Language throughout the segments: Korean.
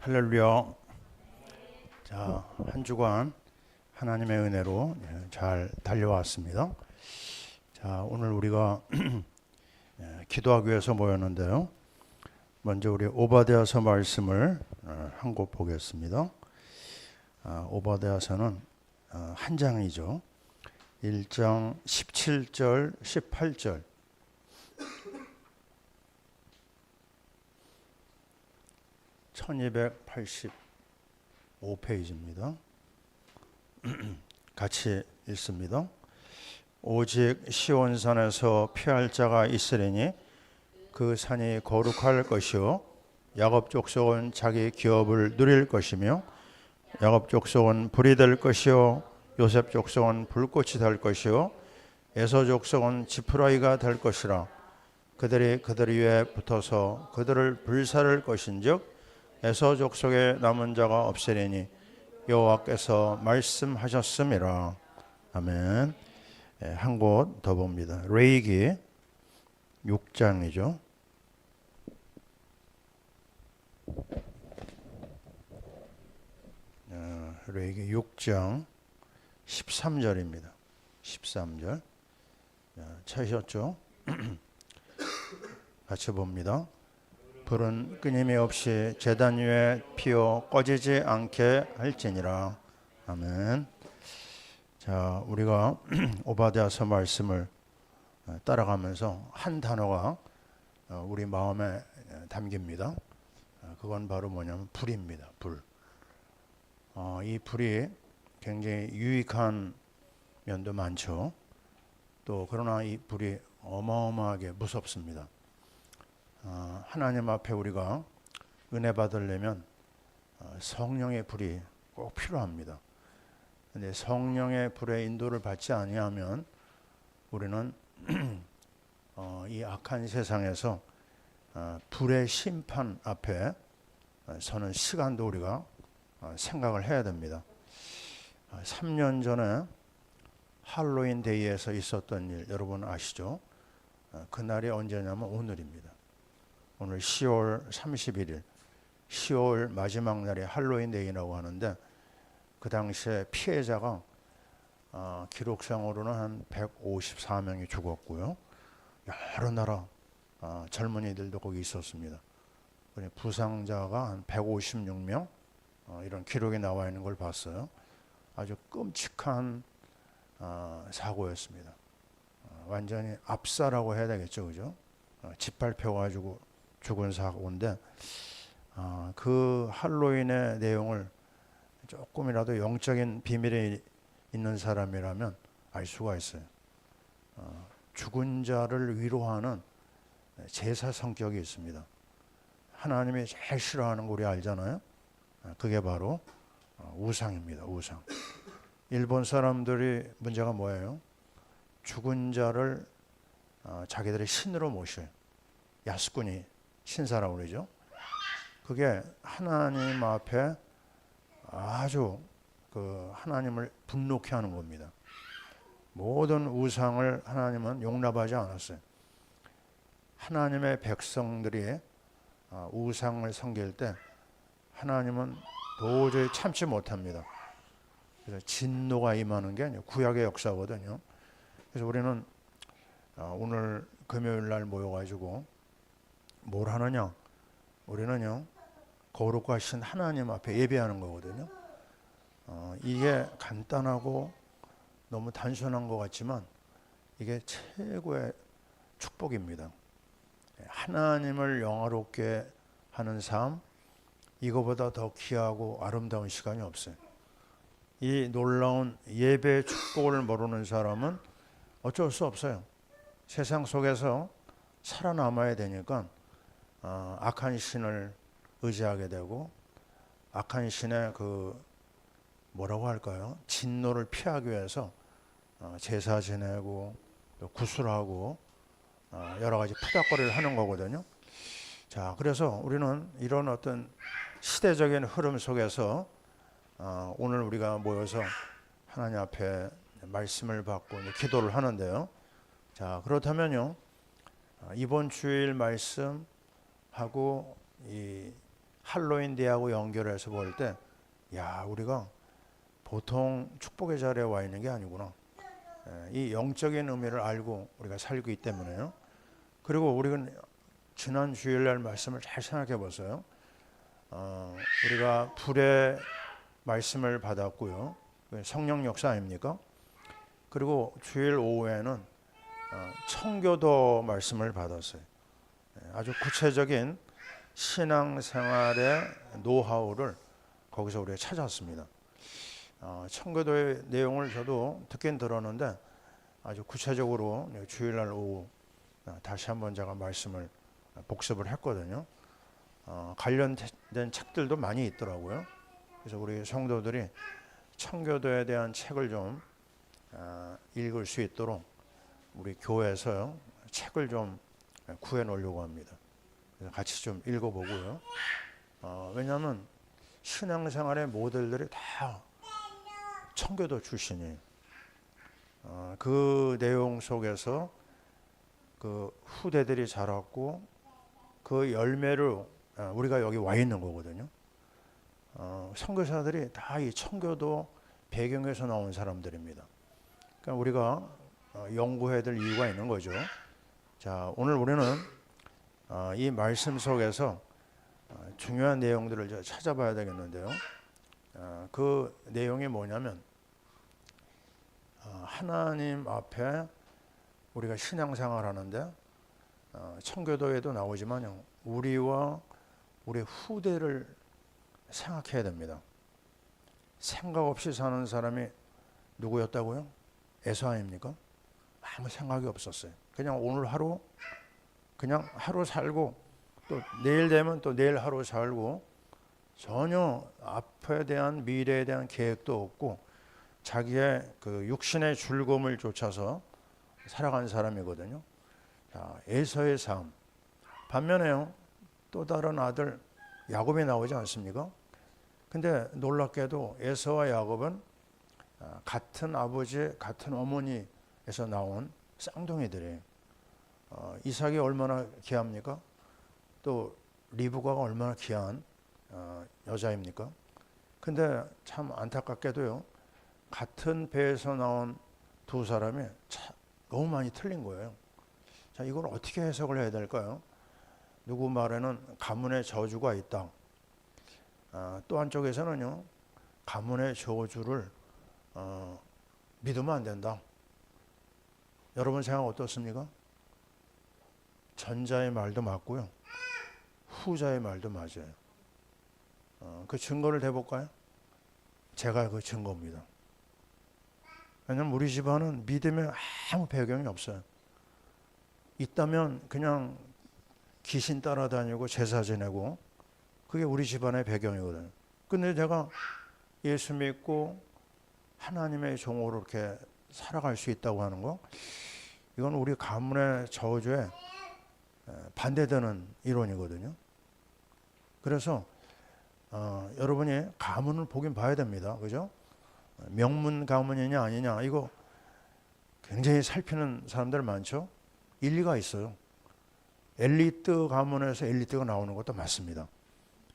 할렐루야. 자, 한 주간 하나님의 은혜로 잘 달려왔습니다. 자, 오늘 우리가 기도하기 위해서 모였는데요. 먼저 우리 오바댜서 말씀을 한 곳 보겠습니다. 오바댜서는 한 장이죠. 1장 17절, 18절. 1285페이지입니다. 같이 읽습니다. 오직 시온산에서 피할 자가 있으리니 그 산이 거룩할 것이요 야곱 족속은 자기 기업을 누릴 것이며 야곱 족속은 불이 될 것이요 요셉 족속은 불꽃이 될 것이요 에서 족속은 지푸라기가 될 것이라. 그들이 그들 위에 붙어서 그들을 불사를 것인즉 에서 족속에 남은 자가 없으리니 여호와께서 말씀하셨음이라. 아멘. 한 곳 더 봅니다. 레위기 6장이죠. 레위기 6장 13절입니다. 13절. 찾으셨죠? 같이 봅니다. 불은 끊임이 없이 제단 위에 피어 꺼지지 않게 할지니라. 아멘. 자, 우리가 오바댜서 말씀을 따라가면서 한 단어가 우리 마음에 담깁니다. 그건 바로 뭐냐면 불입니다. 불. 이 불이 굉장히 유익한 면도 많죠. 또 그러나 이 불이 어마어마하게 무섭습니다. 하나님 앞에 우리가 은혜 받으려면 성령의 불이 꼭 필요합니다. 근데 성령의 불의 인도를 받지 아니하면 우리는 이 악한 세상에서 불의 심판 앞에 서는 시간도 우리가 생각을 해야 됩니다. 3년 전에 할로윈 데이에서 있었던 일 여러분 아시죠? 그날이 언제냐면 오늘입니다. 오늘 10월 31일, 10월 마지막 날이 할로윈 데이라고 하는데 그 당시에 피해자가 기록상으로는 한 154명이 죽었고요. 여러 나라 젊은이들도 거기 있었습니다. 부상자가 한 156명 이런 기록이 나와 있는 걸 봤어요. 아주 끔찍한 사고였습니다. 완전히 압사라고 해야 되겠죠, 그죠? 짓밟혀가지고 죽은 사고인데 그 할로윈의 내용을 조금이라도 영적인 비밀이 있는 사람이라면 알 수가 있어요. 죽은 자를 위로하는 제사 성격이 있습니다. 하나님이 제일 싫어하는 거 우리 알잖아요. 그게 바로 우상입니다. 우상. 일본 사람들이 문제가 뭐예요? 죽은 자를 자기들의 신으로 모셔요. 야스쿠니 신사라고 그러죠. 그게 하나님 앞에 아주 하나님을 분노케 하는 겁니다. 모든 우상을 하나님은 용납하지 않았어요. 하나님의 백성들이 우상을 섬길 때 하나님은 도저히 참지 못합니다. 그래서 진노가 임하는 게 아니에요. 구약의 역사거든요. 그래서 우리는 오늘 금요일 날 모여가지고 뭘 하느냐? 우리는요 거룩하신 하나님 앞에 예배하는 거거든요. 이게 간단하고 너무 단순한 것 같지만 이게 최고의 축복입니다. 하나님을 영화롭게 하는 삶, 이거보다 더 귀하고 아름다운 시간이 없어요. 이 놀라운 예배의 축복을 모르는 사람은 어쩔 수 없어요. 세상 속에서 살아남아야 되니까 악한 신을 의지하게 되고 악한 신의 뭐라고 할까요? 진노를 피하기 위해서 제사 지내고 또 구슬하고 여러 가지 푸닥거리를 하는 거거든요. 자, 그래서 우리는 이런 어떤 시대적인 흐름 속에서 오늘 우리가 모여서 하나님 앞에 말씀을 받고 기도를 하는데요. 자, 그렇다면요 이번 주일 말씀하고 이 할로윈 데이하고 연결해서 볼 때, 야, 우리가 보통 축복의 자리에 와 있는 게 아니구나. 이 영적인 의미를 알고 우리가 살고 있기 때문에요. 그리고 우리가 지난 주일날 말씀을 잘 생각해 보세요. 우리가 불의 말씀을 받았고요. 성령 역사 아닙니까? 그리고 주일 오후에는 청교도 말씀을 받았어요. 아주 구체적인 신앙생활의 노하우를 거기서 우리가 찾았습니다. 청교도의 내용을 저도 듣긴 들었는데 아주 구체적으로 주일날 오후 다시 한번 제가 말씀을 복습을 했거든요. 관련된 책들도 많이 있더라고요. 그래서 우리 성도들이 청교도에 대한 책을 좀 읽을 수 있도록 우리 교회에서 책을 좀 구해 놓으려고 합니다. 그래서 같이 좀 읽어보고요. 왜냐하면 신앙생활의 모델들이 다 청교도 출신이에요. 그 내용 속에서 그 후대들이 자랐고 그 열매로 우리가 여기 와 있는 거거든요. 선교사들이 다 이 청교도 배경에서 나온 사람들입니다. 그러니까 우리가 연구해야 될 이유가 있는 거죠. 자, 오늘 우리는 이 말씀 속에서 중요한 내용들을 찾아봐야 되겠는데요. 그 내용이 뭐냐면 하나님 앞에 우리가 신앙생활 하는데 청교도에도 나오지만 우리와 우리 후대를 생각해야 됩니다. 생각 없이 사는 사람이 누구였다고요? 에서 아닙니까? 아무 생각이 없었어요. 그냥 오늘 하루 그냥 하루 살고 또 내일 되면 또 내일 하루 살고 전혀 앞에 대한 미래에 대한 계획도 없고 자기의 그 육신의 즐거움을 쫓아서 살아간 사람이거든요. 자, 에서의 삶. 반면에요, 또 다른 아들 야곱이 나오지 않습니까? 근데 놀랍게도 에서와 야곱은 같은 아버지, 같은 어머니에서 나온 쌍둥이들이에요. 이삭이 얼마나 귀합니까? 또 리브가가 얼마나 귀한 여자입니까? 근데 참 안타깝게도요, 같은 배에서 나온 두 사람이 너무 많이 틀린 거예요. 자, 이걸 어떻게 해석을 해야 될까요? 누구 말에는 가문의 저주가 있다. 또 한쪽에서는요, 가문의 저주를 믿으면 안 된다. 여러분 생각 어떻습니까? 전자의 말도 맞고요, 후자의 말도 맞아요. 그 증거를 대볼까요? 제가 그 증거입니다. 왜냐하면 우리 집안은 믿음에 아무 배경이 없어요. 있다면 그냥 귀신 따라다니고 제사 지내고 그게 우리 집안의 배경이거든요. 근데 제가 예수 믿고 하나님의 종으로 이렇게 살아갈 수 있다고 하는 거, 이건 우리 가문의 저주에 반대되는 이론이거든요. 그래서 여러분이 가문을 보긴 봐야 됩니다. 그죠? 명문 가문이냐 아니냐 이거 굉장히 살피는 사람들 많죠. 일리가 있어요. 엘리트 가문에서 엘리트가 나오는 것도 맞습니다.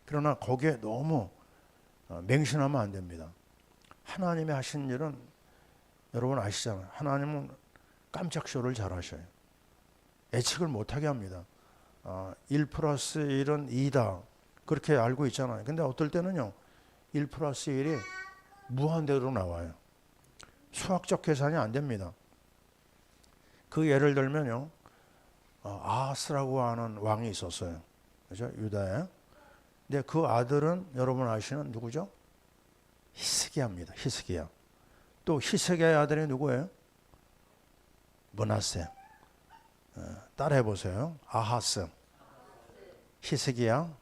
그러나 거기에 너무 맹신하면 안 됩니다. 하나님이 하신 일은 여러분 아시잖아요. 하나님은 깜짝 쇼를 잘 하셔요. 예측을 못하게 합니다. 1 플러스 1은 2다. 그렇게 알고 있잖아요. 근데 어떨 때는요, 1 플러스 1이 무한대로 나와요. 수학적 계산이 안 됩니다. 그 예를 들면요, 아하스라고 하는 왕이 있었어요. 그죠? 유다에. 근데 그 아들은 여러분 아시는 누구죠? 히스기야입니다. 히스기야. 또 히스기야의 아들이 누구예요? 므낫세. 따라해 보세요. 아하스, 히스기야,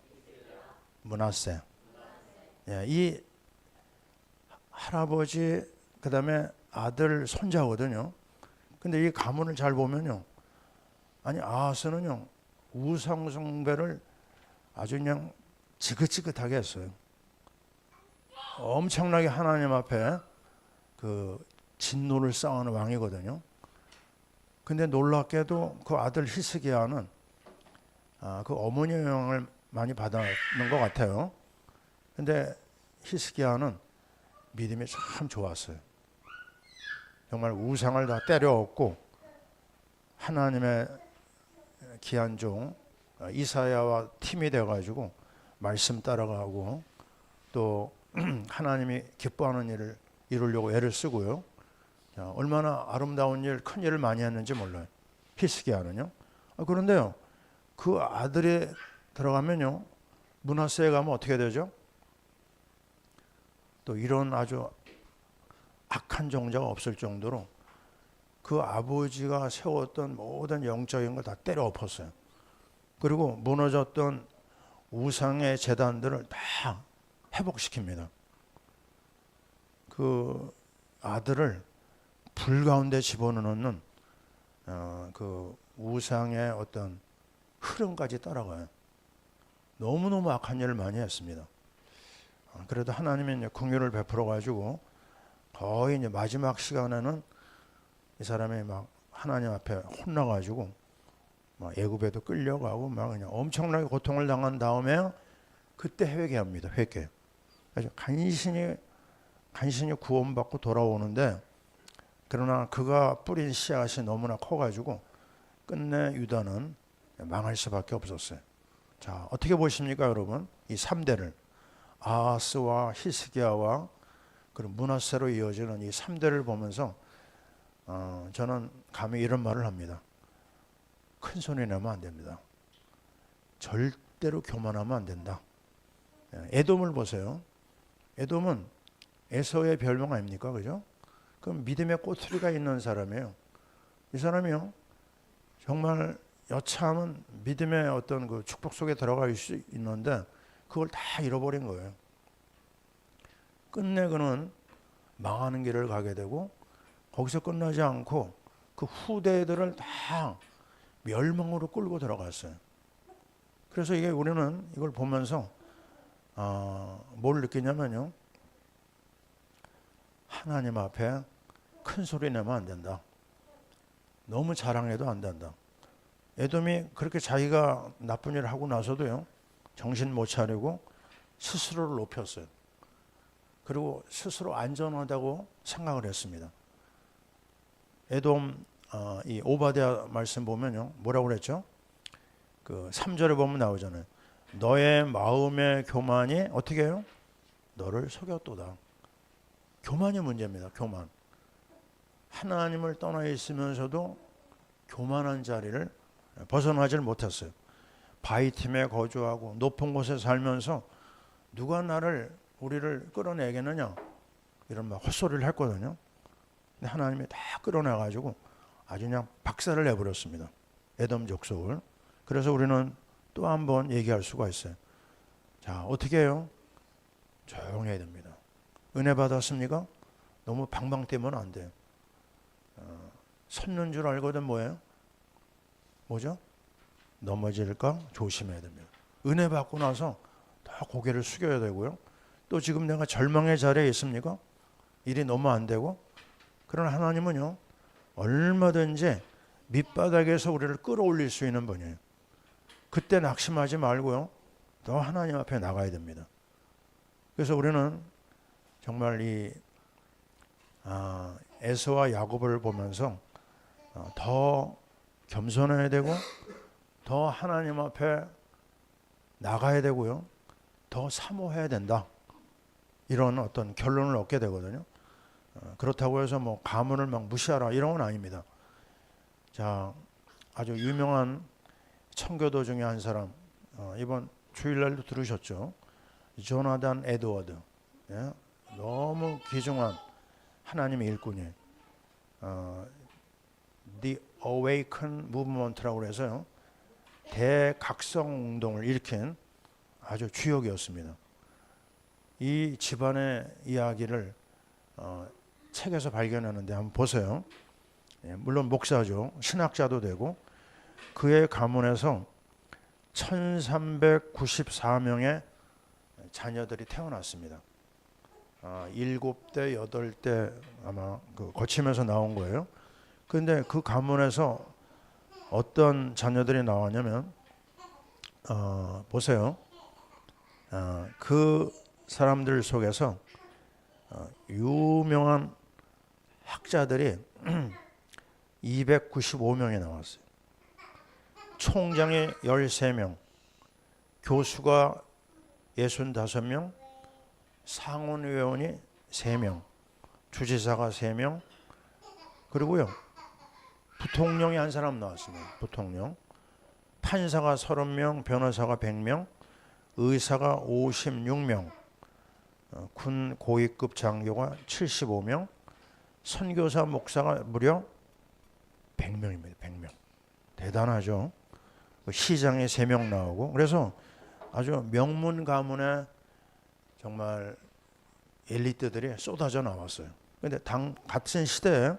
므낫세. 이 할아버지 그다음에 아들 손자거든요. 근데 이 가문을 잘 보면요, 아니 아하스는요 우상 숭배를 아주 그냥 지긋지긋하게 했어요. 엄청나게 하나님 앞에 그 진노를 쌓아놓은 왕이거든요. 근데 놀랍게도 그 아들 히스기야는 그 어머니의 영향을 많이 받았는 것 같아요. 근데 히스기야는 믿음이 참 좋았어요. 정말 우상을 다 때려엎고 하나님의 귀한 종 이사야와 팀이 되어가지고 말씀 따라가고 또 하나님이 기뻐하는 일을 이루려고 애를 쓰고요. 자, 얼마나 아름다운 일, 큰 일을 많이 했는지 몰라요. 히스기야는요. 그런데요, 그 아들이 들어가면요, 므낫세에 가면 어떻게 되죠? 또 이런 아주 악한 종자가 없을 정도로 그 아버지가 세웠던 모든 영적인 걸 다 때려 엎었어요. 그리고 무너졌던 우상의 제단들을 다 회복시킵니다. 그 아들을 불 가운데 집어넣는 그 우상의 어떤 흐름까지 따라가요. 너무너무 악한 일을 많이 했습니다. 그래도 하나님이 이제 긍휼을 베풀어 가지고 거의 이제 마지막 시간에는 이 사람이 막 하나님 앞에 혼나 가지고 막 애굽에도 끌려가고 막 그냥 엄청나게 고통을 당한 다음에 그때 회개합니다. 회개. 그래서 간신히 구원받고 돌아오는데, 그러나 그가 뿌린 씨앗이 너무나 커가지고 끝내 유다는 망할 수밖에 없었어요. 자, 어떻게 보십니까, 여러분? 이 3대를 아하스와 히스기야와 그리고 므낫세로 이어지는 이 3대를 보면서 저는 감히 이런 말을 합니다. 큰 소리 내면 안 됩니다. 절대로 교만하면 안 된다. 에돔을 보세요. 에돔은 에서의 별명 아닙니까? 그죠? 그럼 믿음의 꼬투리가 있는 사람이에요. 이 사람이요, 정말 여차하면 믿음의 어떤 그 축복 속에 들어갈 수 있는데 그걸 다 잃어버린 거예요. 끝내 그는 망하는 길을 가게 되고, 거기서 끝나지 않고 그 후대들을 다 멸망으로 끌고 들어갔어요. 그래서 이게 우리는 이걸 보면서 뭘 느끼냐면요, 하나님 앞에 큰 소리 내면 안 된다. 너무 자랑해도 안 된다. 에돔이 그렇게 자기가 나쁜 일을 하고 나서도요, 정신 못 차리고 스스로를 높였어요. 그리고 스스로 안전하다고 생각을 했습니다. 에돔 이 오바댜 말씀 보면요, 뭐라고 그랬죠? 그 3절에 보면 나오잖아요. 너의 마음의 교만이 어떻게 해요? 너를 속였도다. 교만이 문제입니다. 교만. 하나님을 떠나 있으면서도 교만한 자리를 벗어나질 못했어요. 바위틈에 거주하고 높은 곳에 살면서 누가 우리를 끌어내겠느냐, 이런 막 헛소리를 했거든요. 근데 하나님이 다 끌어내가지고 아주 그냥 박살을 내버렸습니다. 에돔 족속을. 그래서 우리는 또 한 번 얘기할 수가 있어요. 자, 어떻게 해요? 조용히 해야 됩니다. 은혜 받았습니까? 너무 방방 뛰면 안 돼요. 섰는 줄 알거든 뭐예요? 뭐죠? 넘어질까 조심해야 됩니다. 은혜 받고 나서 더 고개를 숙여야 되고요. 또 지금 내가 절망의 자리에 있습니까? 일이 너무 안 되고. 그러나 하나님은요, 얼마든지 밑바닥에서 우리를 끌어올릴 수 있는 분이에요. 그때 낙심하지 말고요, 더 하나님 앞에 나가야 됩니다. 그래서 우리는 정말 이 에서와 야곱을 보면서 더 겸손해야 되고, 더 하나님 앞에 나가야 되고요, 더 사모해야 된다. 이런 어떤 결론을 얻게 되거든요. 그렇다고 해서 뭐 가문을 막 무시하라 이런 건 아닙니다. 자, 아주 유명한 청교도 중에 한 사람, 이번 주일날도 들으셨죠? 조나단 에드워드. 예? 너무 귀중한 하나님의 일꾼이에요. The Awaken Movement라고 해서요, 대각성 운동을 일으킨 아주 주역이었습니다. 이 집안의 이야기를 책에서 발견하는데 한번 보세요. 예, 물론 목사죠. 신학자도 되고, 그의 가문에서 1394명의 자녀들이 태어났습니다. 7대, 8대 아마 거치면서 나온 거예요. 그런데 그 가문에서 어떤 자녀들이 나왔냐면 보세요. 그 사람들 속에서 유명한 학자들이 295명이 나왔어요. 총장이 13명, 교수가 65명, 상원의원이 3명, 주지사가 3명, 그리고요 부통령이 한 사람 나왔습니다. 부통령. 판사가 30명, 변호사가 100명, 의사가 56명, 군 고위급 장교가 75명, 선교사 목사가 무려 100명입니다. 100명. 대단하죠. 시장에 3명 나오고, 그래서 아주 명문 가문에 정말 엘리트들이 쏟아져 나왔어요. 근데 같은 시대에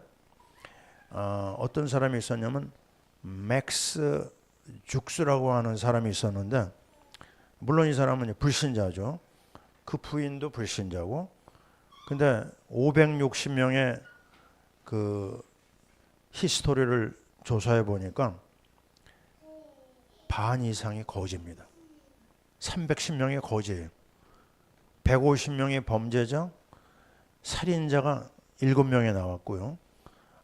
어떤 사람이 있었냐면 맥스 죽스라고 하는 사람이 있었는데, 물론 이 사람은 불신자죠. 그 부인도 불신자고, 근데 560명의 그 히스토리를 조사해 보니까 반 이상이 거지입니다. 310명이 거지예요. 150명이 범죄자, 살인자가 7명이 나왔고요.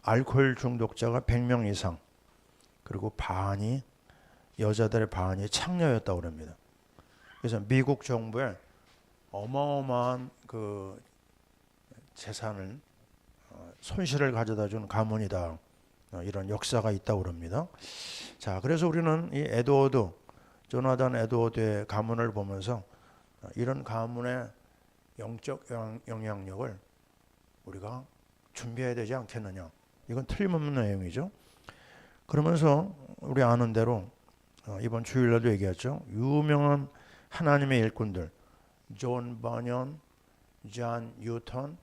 알코올 중독자가 100명 이상, 그리고 반이, 여자들의 반이 창녀였다고 합니다. 그래서 미국 정부에 어마어마한 그 재산을 손실을 가져다 준 가문이다, 이런 역사가 있다고 합니다. 자, 그래서 우리는 이 에드워드, 조나단 에드워드의 가문을 보면서 이런 가문의 영적 영향력을 우리가 준비해야 되지 않겠느냐. 이건 틀림없는 내용이죠. 그러면서 우리 아는 대로 이번 주일날도 얘기했죠. 유명한 하나님의 일꾼들, 존 버년, 존 뉴턴,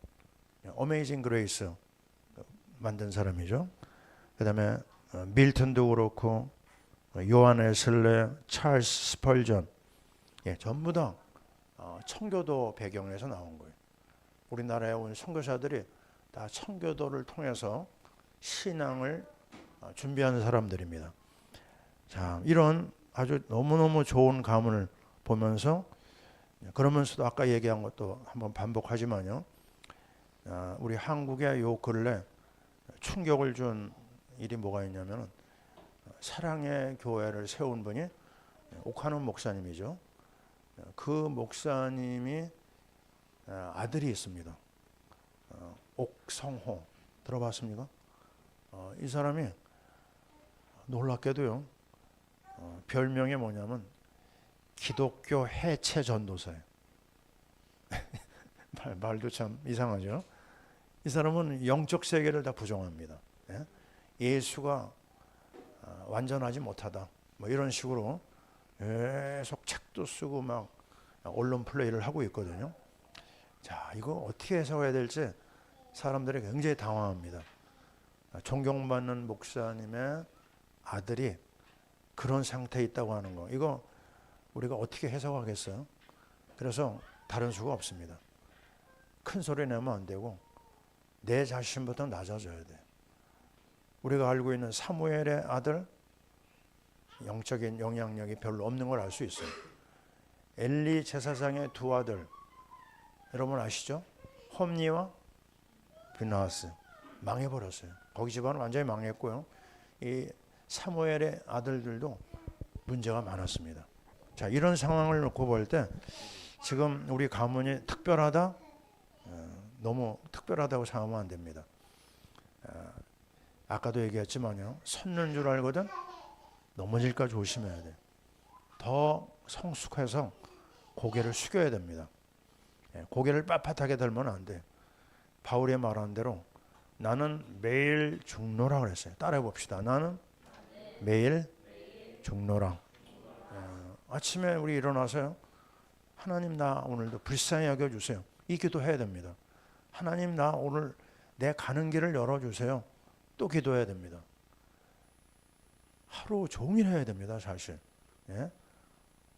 어메이징 그레이스 만든 사람이죠. 그 다음에 밀턴도 그렇고, 요한 웨슬레, 찰스 스펄전, 전부 다 청교도 배경에서 나온 거예요. 우리나라에 온 선교사들이 다 청교도를 통해서 신앙을 준비하는 사람들입니다. 자, 이런 아주 너무너무 좋은 가문을 보면서, 그러면서도 아까 얘기한 것도 한번 반복하지만요, 우리 한국의 요 근래 충격을 준 일이 뭐가 있냐면, 사랑의 교회를 세운 분이 옥하는 목사님이죠. 그 목사님이 아들이 있습니다. 옥성호 들어봤습니까? 이 사람이 놀랍게도요, 별명이 뭐냐면 기독교 해체 전도사예요. 말도 참 이상하죠. 이 사람은 영적 세계를 다 부정합니다. 예수가 완전하지 못하다, 뭐 이런 식으로 계속 책도 쓰고 막 언론 플레이를 하고 있거든요. 자, 이거 어떻게 해석해야 될지 사람들이 굉장히 당황합니다. 존경받는 목사님의 아들이 그런 상태에 있다고 하는 거, 이거 우리가 어떻게 해석하겠어요? 그래서 다른 수가 없습니다. 큰 소리 내면 안 되고 내 자신부터 낮아져야 돼. 우리가 알고 있는 사무엘의 아들, 영적인 영향력이 별로 없는 걸 알 수 있어요. 엘리 제사장의 두 아들, 여러분 아시죠? 홈니와 비나하스, 망해버렸어요. 거기 집안은 완전히 망했고요. 이 사무엘의 아들들도 문제가 많았습니다. 자, 이런 상황을 놓고 볼 때 지금 우리 가문이 특별하다? 너무 특별하다고 생각하면 안 됩니다. 아까도 얘기했지만요, 섰는 줄 알거든 넘어질까 조심해야 돼. 더 성숙해서 고개를 숙여야 됩니다. 고개를 빳빳하게 들면 안 돼. 바울이 말한 대로 나는 매일 죽노라 그랬어요. 따라해 봅시다. 나는 매일 죽노라. 아침에 우리 일어나서요, 하나님 나 오늘도 불쌍히 여겨주세요, 이 기도해야 됩니다. 하나님 나 오늘 내 가는 길을 열어주세요, 또 기도해야 됩니다. 하루 종일 해야 됩니다. 사실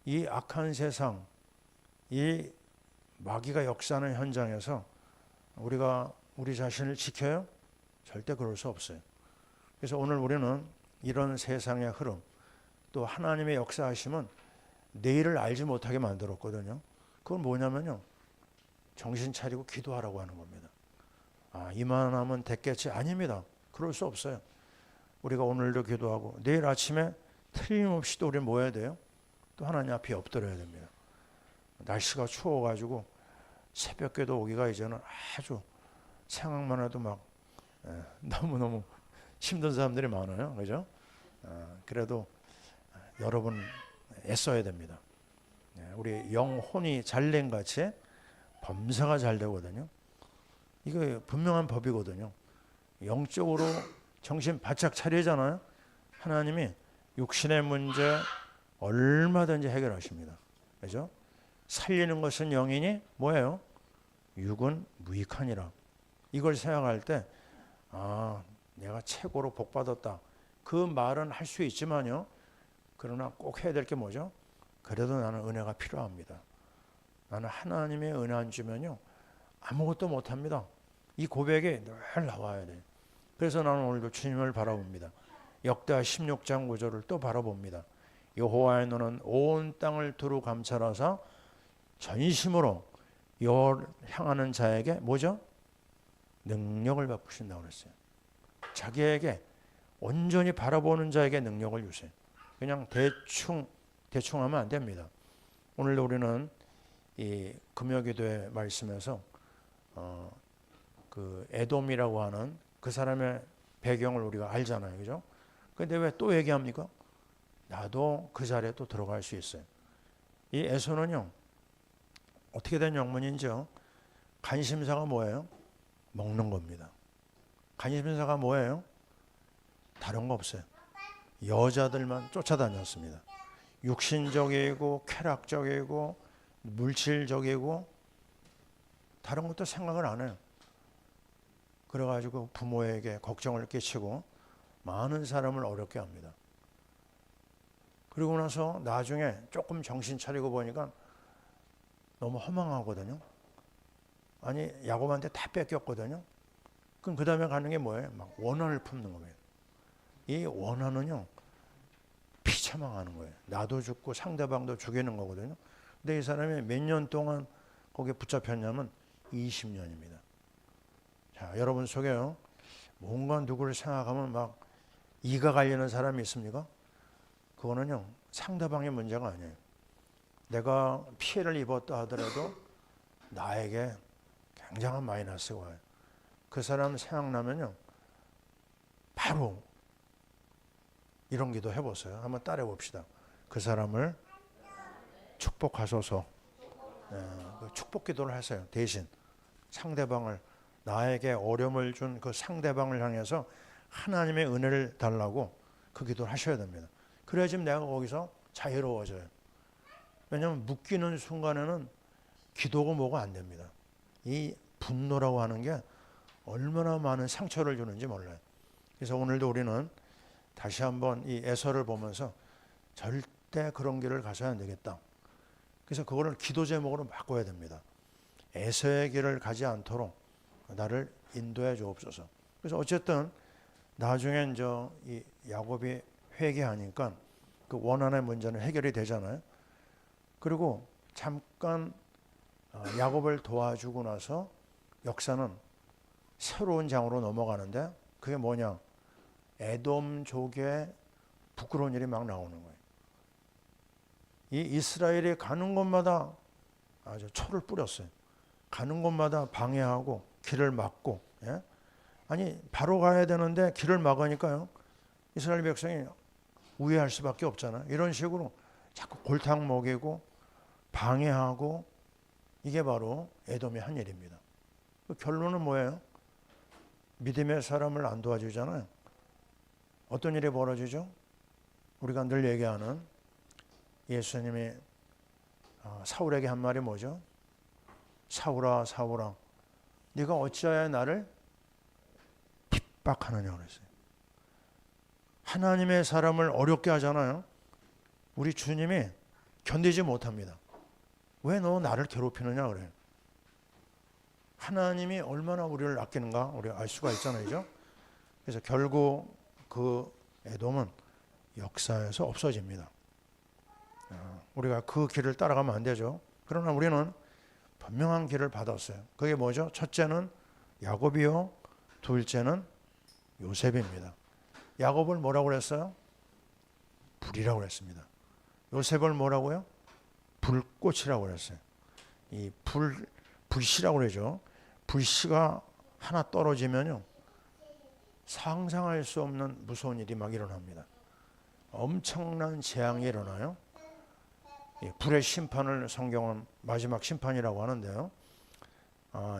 이 악한 세상, 이 마귀가 역사하는 현장에서 우리가 우리 자신을 지켜요? 절대 그럴 수 없어요. 그래서 오늘 우리는 이런 세상의 흐름, 또 하나님의 역사하심은 내일을 알지 못하게 만들었거든요. 그건 뭐냐면요, 정신 차리고 기도하라고 하는 겁니다. 이만하면 됐겠지? 아닙니다. 그럴 수 없어요. 우리가 오늘도 기도하고 내일 아침에 틀림없이 또 우리 뭐 해야 돼요? 또 하나님 앞에 엎드려야 됩니다. 날씨가 추워가지고 새벽기도 오기가 이제는 아주 생각만 해도 막 너무너무 힘든 사람들이 많아요. 그죠? 그래도 여러분 애써야 됩니다. 우리 영혼이 잘된 같이 범사가 잘 되거든요. 이거 분명한 법이거든요. 영적으로 정신 바짝 차리잖아요. 하나님이 육신의 문제 얼마든지 해결하십니다. 그죠? 살리는 것은 영이니 뭐예요? 육은 무익하니라. 이걸 생각할 때 내가 최고로 복받았다. 그 말은 할 수 있지만요. 그러나 꼭 해야 될 게 뭐죠? 그래도 나는 은혜가 필요합니다. 나는 하나님의 은혜 안 주면요, 아무것도 못합니다. 이 고백이 늘 나와야 돼요. 그래서 나는 오늘도 주님을 바라봅니다. 역대하 16장 9절을 또 바라봅니다. 여호와의 눈은 온 땅을 두루 감찰하사 전심으로 여호와를 향하는 자에게 뭐죠? 능력을 베푸신다고 그랬어요. 자기에게 온전히 바라보는 자에게 능력을 주세요. 그냥 대충 하면 안 됩니다. 오늘도 우리는 이 금요기도의 말씀에서 그 에돔이라고 하는 그 사람의 배경을 우리가 알잖아요. 그죠? 근데 왜 또 얘기합니까? 나도 그 자리에 또 들어갈 수 있어요. 이 에서는요, 어떻게 된 영문인지요? 관심사가 뭐예요? 먹는 겁니다. 관심사가 뭐예요? 다른 거 없어요. 여자들만 쫓아다녔습니다. 육신적이고 쾌락적이고 물질적이고 다른 것도 생각을 안 해요. 그래가지고 부모에게 걱정을 끼치고 많은 사람을 어렵게 합니다. 그리고 나서 나중에 조금 정신 차리고 보니까 너무 허망하거든요. 아니, 야곱한테 다 뺏겼거든요. 그럼 그 다음에 가는 게 뭐예요? 막 원한을 품는 거예요. 이 원한은요, 피차망하는 거예요. 나도 죽고 상대방도 죽이는 거거든요. 근데 이 사람이 몇 년 동안 거기에 붙잡혔냐면 20년입니다. 자, 여러분 속에요, 뭔가 누구를 생각하면 막 이가 갈리는 사람이 있습니까? 그거는요, 상대방의 문제가 아니에요. 내가 피해를 입었다 하더라도 나에게 굉장한 마이너스가 와요. 그 사람 생각나면요, 바로 이런 기도 해보세요. 한번 따라해 봅시다. 그 사람을 축복하소서. 축복 기도를 하세요. 대신 상대방을, 나에게 어려움을 준 그 상대방을 향해서 하나님의 은혜를 달라고 그 기도를 하셔야 됩니다. 그래야 지금 내가 거기서 자유로워져요. 왜냐하면 묶이는 순간에는 기도가 뭐가 안 됩니다. 이 분노라고 하는 게 얼마나 많은 상처를 주는지 몰라요. 그래서 오늘도 우리는 다시 한번 이 에서를 보면서 절대 그런 길을 가서야 안 되겠다. 그래서 그거를 기도 제목으로 바꿔야 됩니다. 에서의 길을 가지 않도록 나를 인도해 주옵소서. 그래서 어쨌든 나중에 이제 이 야곱이 회개하니까 그 원한의 문제는 해결이 되잖아요. 그리고 잠깐 야곱을 도와주고 나서 역사는 새로운 장으로 넘어가는데 그게 뭐냐? 에돔족의 부끄러운 일이 막 나오는 거예요. 이 이스라엘이 가는 곳마다 아주 초를 뿌렸어요. 가는 곳마다 방해하고 길을 막고, 예? 아니 바로 가야 되는데 길을 막으니까요, 이스라엘 백성이 우회할 수밖에 없잖아요. 이런 식으로 자꾸 골탕 먹이고 방해하고, 이게 바로 에돔의 한 일입니다. 그 결론은 뭐예요? 믿음의 사람을 안 도와주잖아요. 어떤 일이 벌어지죠? 우리가 늘 얘기하는 예수님이 사울에게 한 말이 뭐죠? 사울아 사울아 네가 어찌하여 나를 핍박하느냐 그랬어요. 하나님의 사람을 어렵게 하잖아요. 우리 주님이 견디지 못합니다. 왜 너 나를 괴롭히느냐 그래요. 하나님이 얼마나 우리를 아끼는가 우리가 알 수가 있잖아요. 그죠? 그래서 결국 그 에돔은 역사에서 없어집니다. 우리가 그 길을 따라가면 안 되죠. 그러나 우리는 분명한 길을 받았어요. 그게 뭐죠? 첫째는 야곱이요, 둘째는 요셉입니다. 야곱을 뭐라고 그랬어요? 불이라고 그랬습니다. 요셉을 뭐라고요? 불꽃이라고 그랬어요. 이 불씨라고 그러죠. 불씨가 하나 떨어지면요, 상상할 수 없는 무서운 일이 막 일어납니다. 엄청난 재앙이 일어나요. 불의 심판을 성경은 마지막 심판이라고 하는데요.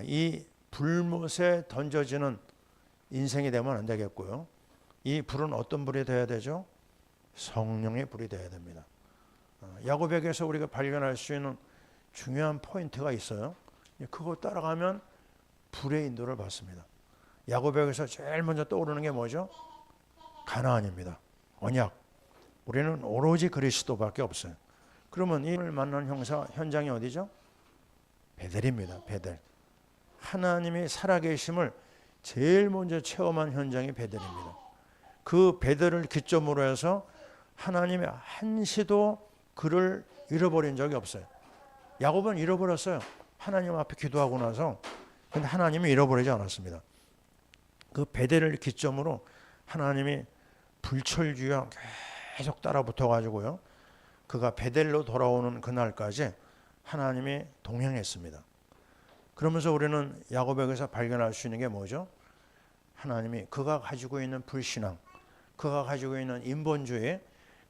이 불못에 던져지는 인생이 되면 안 되겠고요. 이 불은 어떤 불이 되어야 되죠? 성령의 불이 되어야 됩니다. 야곱에게서 우리가 발견할 수 있는 중요한 포인트가 있어요. 그거 따라가면 불의 인도를 받습니다. 야곱에게서 제일 먼저 떠오르는 게 뭐죠? 가나안입니다. 언약. 우리는 오로지 그리스도밖에 없어요. 그러면 이를 만난 현장이 어디죠? 베델입니다. 베델. 하나님이 살아계심을 제일 먼저 체험한 현장이 베델입니다. 그 베델을 기점으로 해서 하나님의 한시도 그를 잃어버린 적이 없어요. 야곱은 잃어버렸어요. 하나님 앞에 기도하고 나서. 근데 하나님이 잃어버리지 않았습니다. 그 베델을 기점으로 하나님이 불철주야 계속 따라붙어 가지고요, 그가 베델로 돌아오는 그날까지 하나님이 동행했습니다. 그러면서 우리는 야곱에게서 발견할 수 있는 게 뭐죠? 하나님이 그가 가지고 있는 불신앙, 그가 가지고 있는 인본주의,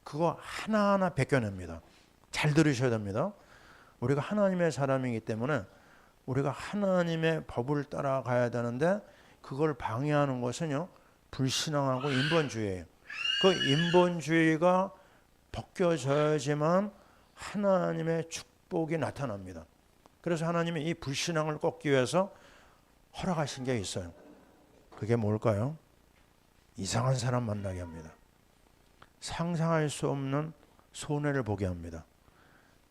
그거 하나하나 벗겨냅니다. 잘 들으셔야 됩니다. 우리가 하나님의 사람이기 때문에 우리가 하나님의 법을 따라가야 되는데, 그걸 방해하는 것은요, 불신앙하고 인본주의예요. 그 인본주의가 벗겨져야지만 하나님의 축복이 나타납니다. 그래서 하나님이 이 불신앙을 꺾기 위해서 허락하신 게 있어요. 그게 뭘까요? 이상한 사람 만나게 합니다. 상상할 수 없는 손해를 보게 합니다.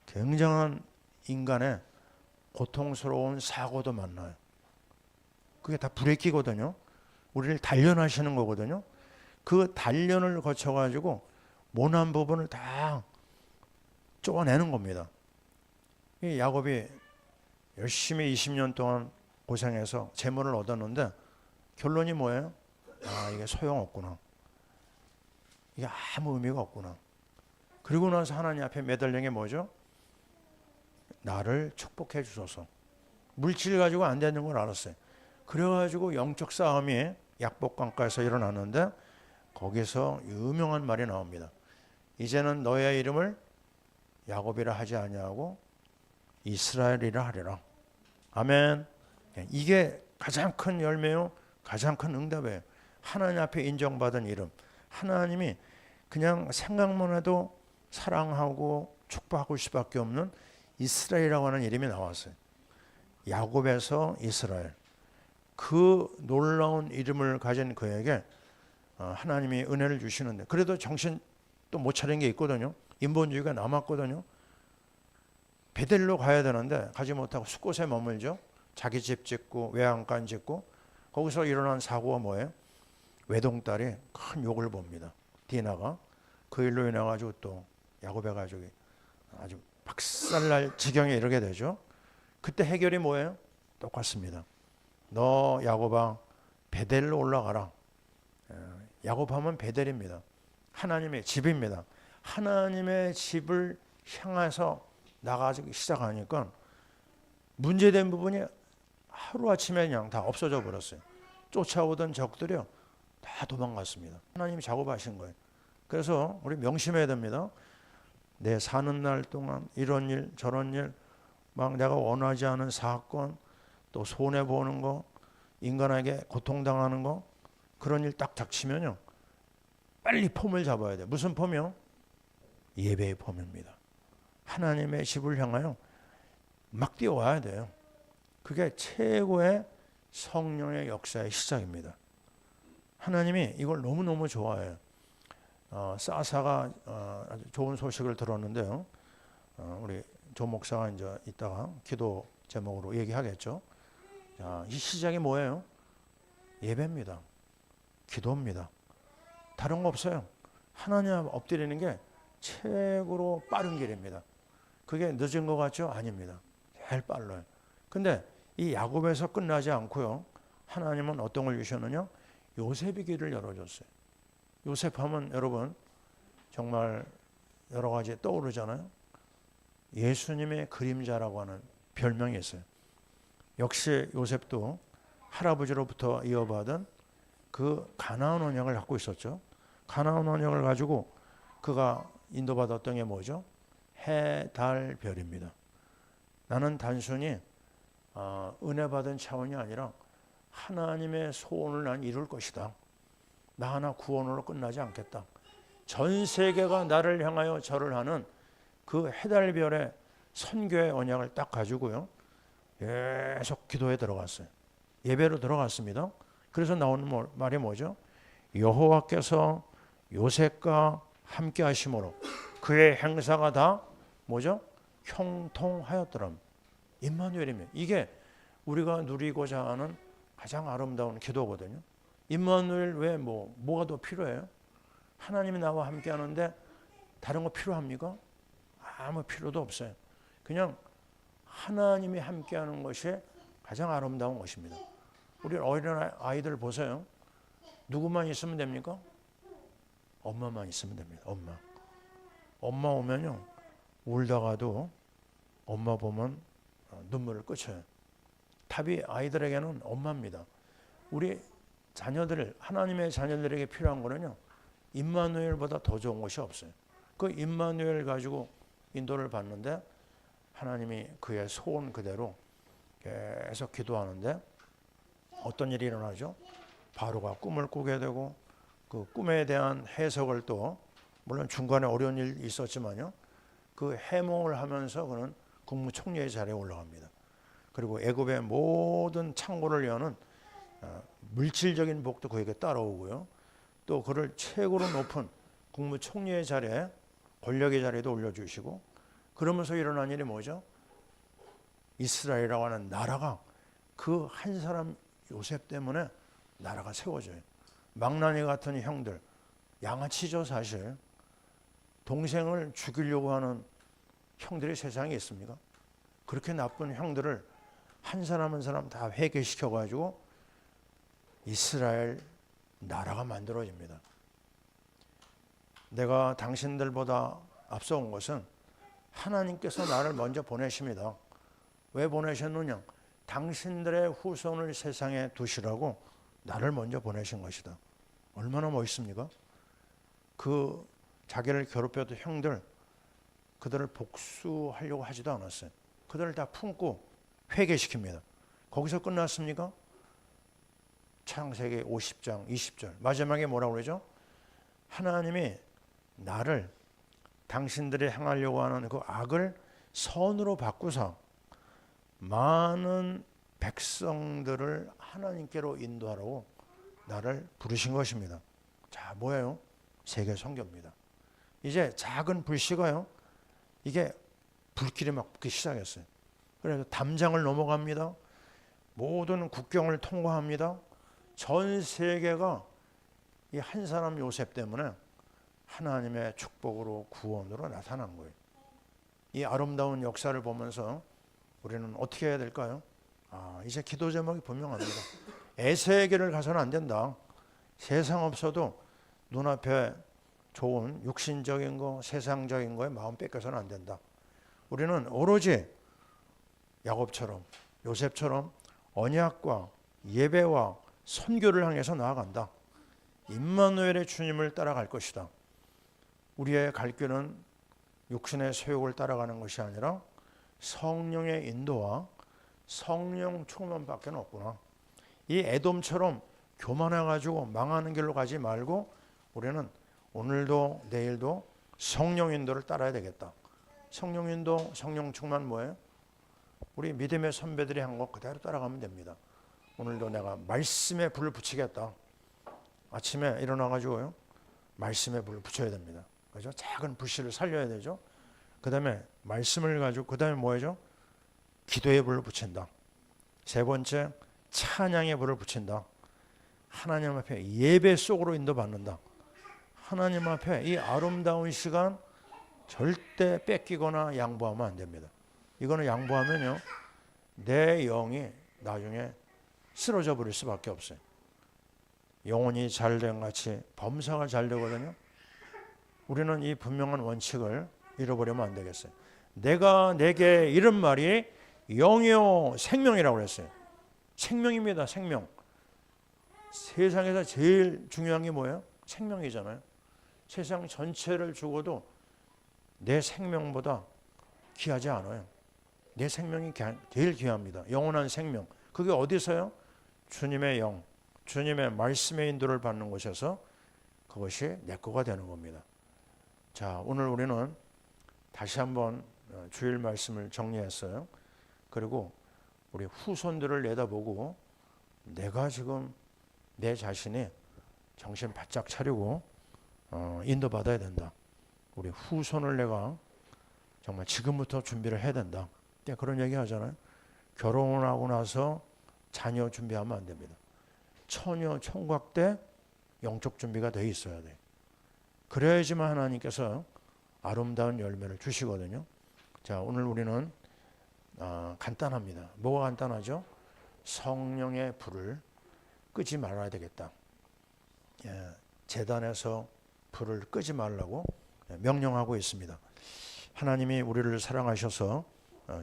굉장한 인간의 고통스러운 사고도 만나요. 그게 다 불에 끼거든요. 우리를 단련하시는 거거든요. 그 단련을 거쳐가지고 모난 부분을 다 쪼아내는 겁니다. 이 야곱이 열심히 20년 동안 고생해서 재물을 얻었는데 결론이 뭐예요? 이게 소용없구나. 이게 아무 의미가 없구나. 그리고 나서 하나님 앞에 매달린 게 뭐죠? 나를 축복해 주소서. 물질 가지고 안 되는 걸 알았어요. 그래가지고 영적 싸움이 약복강가에서 일어났는데, 거기서 유명한 말이 나옵니다. 이제는 너의 이름을 야곱이라 하지 아니하고 이스라엘이라 하리라. 아멘. 이게 가장 큰 열매요, 가장 큰 응답이에요. 하나님 앞에 인정받은 이름. 하나님이 그냥 생각만 해도 사랑하고 축복하고 수밖에 없는 이스라엘이라고 하는 이름이 나왔어요. 야곱에서 이스라엘. 그 놀라운 이름을 가진 그에게 하나님이 은혜를 주시는데, 그래도 정신 또 못 차린 게 있거든요. 인본주의가 남았거든요. 베델로 가야 되는데 가지 못하고 숫곳에 머물죠. 자기 집 짓고 외양간 짓고. 거기서 일어난 사고가 뭐예요? 외동딸이 큰 욕을 봅니다. 디나가. 그 일로 인해 가지고 또 야곱의 가족이 아주 박살날 지경에 이르게 되죠. 그때 해결이 뭐예요? 똑같습니다. 너 야곱아, 베델로 올라가라. 야곱하면 베델입니다. 하나님의 집입니다. 하나님의 집을 향해서 나가기 시작하니까 문제된 부분이 하루아침에 그냥 다 없어져 버렸어요. 쫓아오던 적들이요, 다 도망갔습니다. 하나님이 작업하신 거예요. 그래서 우리 명심해야 됩니다. 내 사는 날 동안 이런 일 저런 일, 막 내가 원하지 않은 사건, 또 손해보는 거, 인간에게 고통당하는 거, 그런 일 딱 닥치면요, 빨리 폼을 잡아야 돼요. 무슨 폼이요? 예배의 폼입니다. 하나님의 집을 향하여 막 뛰어와야 돼요. 그게 최고의 성령의 역사의 시작입니다. 하나님이 이걸 너무너무 좋아해요. 사사가 아주 좋은 소식을 들었는데요. 우리 조 목사가 이제 이따가 기도 제목으로 얘기하겠죠. 자, 이 시작이 뭐예요? 예배입니다. 기도입니다. 다른 거 없어요. 하나님 앞 엎드리는 게 최고로 빠른 길입니다. 그게 늦은 것 같죠? 아닙니다. 제일 빨라요. 근데 이 야곱에서 끝나지 않고요. 하나님은 어떤 걸 주셨느냐? 요셉의 길을 열어줬어요. 요셉 하면 여러분 정말 여러 가지 떠오르잖아요. 예수님의 그림자라고 하는 별명이 있어요. 역시 요셉도 할아버지로부터 이어받은 그 가나안 언약을 갖고 있었죠. 가나안 언약을 가지고 그가 인도받았던 게 뭐죠? 해, 달, 별입니다. 나는 단순히 은혜 받은 차원이 아니라 하나님의 소원을 난 이룰 것이다. 나 하나 구원으로 끝나지 않겠다. 전 세계가 나를 향하여 절을 하는 그 해달별의 선교의 언약을 딱 가지고요. 계속 기도에 들어갔어요. 예배로 들어갔습니다. 그래서 나오는 말이 뭐죠? 여호와께서 요셉과 함께 하심으로 그의 행사가 다 뭐죠? 형통하였더라. 임마누엘이면 이게 우리가 누리고자 하는 가장 아름다운 기도거든요. 임마누엘 외에 뭐가 더 필요해요? 하나님이 나와 함께 하는데 다른 거 필요합니까? 아무 필요도 없어요. 그냥 하나님이 함께 하는 것이 가장 아름다운 것입니다. 우리 어린 아이들 보세요. 누구만 있으면 됩니까? 엄마만 있으면 됩니다. 엄마 오면요. 울다가도 엄마 보면 눈물을 끄쳐요. 답이 아이들에게는 엄마입니다. 우리 자녀들, 하나님의 자녀들에게 필요한 거는요. 임마누엘보다 더 좋은 것이 없어요. 그 임마누엘 가지고 인도를 받는데 하나님이 그의 소원 그대로 계속 기도하는데 어떤 일이 일어나죠? 바로가 꿈을 꾸게 되고 그 꿈에 대한 해석을 또 물론 중간에 어려운 일이 있었지만요. 그 해몽을 하면서 그는 국무총리의 자리에 올라갑니다. 그리고 애굽의 모든 창고를 여는 물질적인 복도 그에게 따라오고요. 또 그를 최고로 높은 국무총리의 자리에 권력의 자리에도 올려주시고 그러면서 일어난 일이 뭐죠? 이스라엘이라고 하는 나라가 그 한 사람 요셉 때문에 나라가 세워져요. 망나니 같은 형들 양아치죠 사실. 동생을 죽이려고 하는 형들이 세상에 있습니까? 그렇게 나쁜 형들을 한 사람 한 사람 다 회개시켜가지고 이스라엘 나라가 만들어집니다. 내가 당신들보다 앞서온 것은 하나님께서 나를 먼저 보내십니다. 왜 보내셨느냐? 당신들의 후손을 세상에 두시라고 나를 먼저 보내신 것이다. 얼마나 멋있습니까? 그 자기를 괴롭혔던 형들, 그들을 복수하려고 하지도 않았어요. 그들을 다 품고 회개시킵니다. 거기서 끝났습니까? 창세기 50장 20절 마지막에 뭐라고 그러죠? 하나님이 나를 당신들이 행하려고 하는 그 악을 선으로 바꾸사 많은 백성들을 하나님께로 인도하라고 나를 부르신 것입니다. 자, 뭐예요? 세계 선교입니다. 이제 작은 불씨가요. 이게 불길이 막 붙기 시작했어요. 그래서 담장을 넘어갑니다. 모든 국경을 통과합니다. 전 세계가 이 한 사람 요셉 때문에 하나님의 축복으로 구원으로 나타난 거예요. 이 아름다운 역사를 보면서 우리는 어떻게 해야 될까요? 이제 기도 제목이 분명합니다. 에세에게를 가서는 안 된다. 세상 없어도 눈앞에 좋은 육신적인 거, 세상적인 거에 마음 뺏겨서는 안 된다. 우리는 오로지 야곱처럼 요셉처럼 언약과 예배와 선교를 향해서 나아간다. 임마누엘의 주님을 따라갈 것이다. 우리의 갈 길은 육신의 소욕을 따라가는 것이 아니라 성령의 인도와 성령 충만밖에 없구나. 이 에돔처럼 교만해가지고 망하는 길로 가지 말고 우리는 오늘도 내일도 성령 인도를 따라야 되겠다. 성령 인도, 성령 충만 뭐예요? 우리 믿음의 선배들이 한 거 그대로 따라가면 됩니다. 오늘도 내가 말씀에 불을 붙이겠다. 아침에 일어나가지고요. 말씀에 불을 붙여야 됩니다. 그죠? 작은 불씨를 살려야 되죠. 그 다음에 말씀을 가지고 그 다음에 뭐죠? 기도의 불을 붙인다. 세 번째 찬양의 불을 붙인다. 하나님 앞에 예배 속으로 인도받는다. 하나님 앞에 이 아름다운 시간 절대 뺏기거나 양보하면 안 됩니다. 이거는 양보하면요, 내 영이 나중에 쓰러져 버릴 수밖에 없어요. 영혼이 잘된 같이 범사가 잘 되거든요. 우리는 이 분명한 원칙을 잃어버리면 안 되겠어요. 내가 내게 이런 말이 영이요 생명이라고 그랬어요. 생명입니다. 생명. 세상에서 제일 중요한 게 뭐예요? 생명이잖아요. 세상 전체를 죽어도 내 생명보다 귀하지 않아요. 내 생명이 제일 귀합니다. 영원한 생명. 그게 어디서요? 주님의 영, 주님의 말씀의 인도를 받는 곳에서 그것이 내 거가 되는 겁니다. 자, 오늘 우리는 다시 한번 주일 말씀을 정리했어요. 그리고 우리 후손들을 내다보고 내가 지금 내 자신이 정신 바짝 차리고 인도받아야 된다. 우리 후손을 내가 정말 지금부터 준비를 해야 된다. 그런 얘기 하잖아요. 결혼하고 나서 자녀 준비하면 안 됩니다. 처녀 총각 때 영적 준비가 돼 있어야 돼요. 그래야지만 하나님께서 아름다운 열매를 주시거든요. 자, 오늘 우리는 간단합니다. 뭐가 간단하죠? 성령의 불을 끄지 말아야 되겠다. 제단에서 불을 끄지 말라고 명령하고 있습니다. 하나님이 우리를 사랑하셔서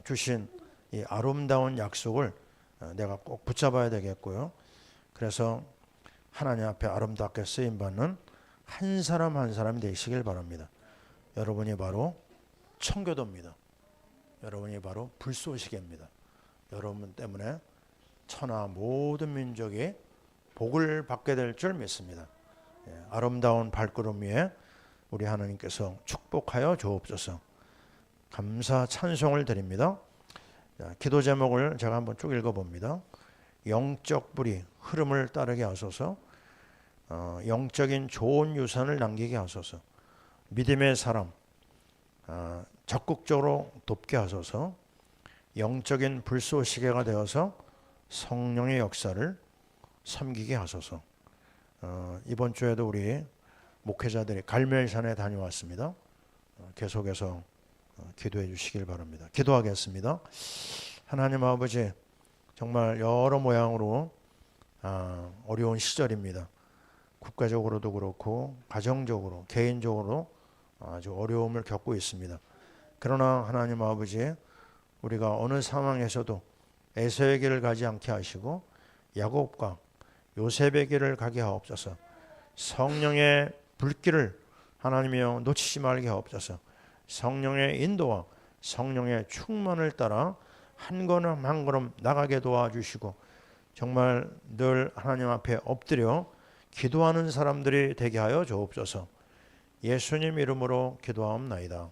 주신 이 아름다운 약속을 내가 꼭 붙잡아야 되겠고요. 그래서 하나님 앞에 아름답게 쓰임받는 한 사람 한 사람이 되시길 바랍니다. 여러분이 바로 청교도입니다. 여러분이 바로 불쏘시개입니다. 여러분 때문에 천하 모든 민족이 복을 받게 될 줄 믿습니다. 아름다운 발걸음 위에 우리 하나님께서 축복하여 주옵소서. 감사 찬송을 드립니다. 기도 제목을 제가 한번 쭉 읽어봅니다. 영적 불이 흐름을 따르게 하소서. 영적인 좋은 유산을 남기게 하소서. 믿음의 사람 적극적으로 돕게 하소서. 영적인 불쏘시개가 되어서 성령의 역사를 섬기게 하소서. 이번 주에도 우리 목회자들이 갈멜산에 다녀왔습니다. 계속해서 기도해 주시길 바랍니다. 기도하겠습니다. 하나님 아버지, 정말 여러 모양으로 어려운 시절입니다. 국가적으로도 그렇고 가정적으로 개인적으로 아주 어려움을 겪고 있습니다. 그러나 하나님 아버지, 우리가 어느 상황에서도 에서의 길을 가지 않게 하시고 야곱과 요셉의 길을 가게 하옵소서. 성령의 불길을 하나님이여 놓치지 말게 하옵소서. 성령의 인도와 성령의 충만을 따라 한 걸음 한 걸음 나가게 도와주시고 정말 늘 하나님 앞에 엎드려 기도하는 사람들이 되게 하여 주옵소서. 예수님 이름으로 기도하옵나이다.